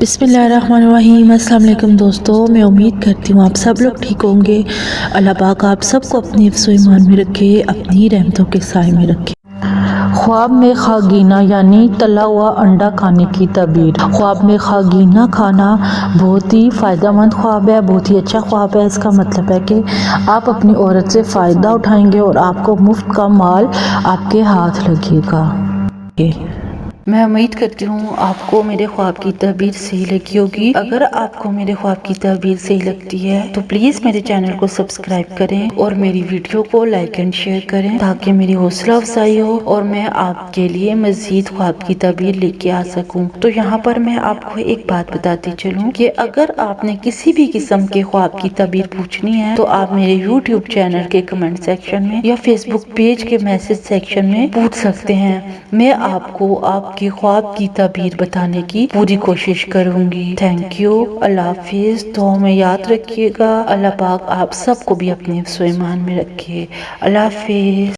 बिस्मिल्लाहिर्रहमानिर्रहीम। अस्सलाम वालेकुम दोस्तों, मैं उम्मीद करती हूँ आप सब लोग ठीक होंगे। अल्लाह पाक आप सबको अपनी हिफ्ज़ व ईमान में रखे, अपनी रहमतों के साए में रखे। ख्वाब में खागीना यानी तला हुआ अंडा खाने की तबीर। ख्वाब में खागीना खाना बहुत ही फ़ायदेमंद ख्वाब है, बहुत ही अच्छा ख्वाब है। इसका मतलब है कि आप अपनी औरत से फ़ायदा उठाएंगे और आपको मुफ्त का माल आपके हाथ लगेगा। मैं उम्मीद करती हूँ आपको मेरे ख्वाब की तबीर सही लगी होगी। अगर आपको मेरे ख्वाब की तबीर सही लगती है तो प्लीज मेरे चैनल को सब्सक्राइब करें और मेरी वीडियो को लाइक एंड शेयर करें ताकि मेरी हौसला अफजाई हो और मैं आपके लिए मजीद ख्वाब की तबीर लेके आ सकूं। तो यहाँ पर मैं आपको एक बात बताती चलूं कि अगर आपने किसी भी किस्म के ख्वाब की तबीर पूछनी है तो आप मेरे यूट्यूब चैनल के कमेंट सेक्शन में या फेसबुक पेज के मैसेज सेक्शन में पूछ सकते हैं। मैं आपको आपके ख्वाब की तबीर बताने की पूरी कोशिश करूंगी। Thank you. अल्लाह हाफिज। तो हमें याद रखिएगा। अल्लाह पाक आप सबको भी अपने हिफ्ज़ व ईमान में रखे। अल्लाह हाफिज।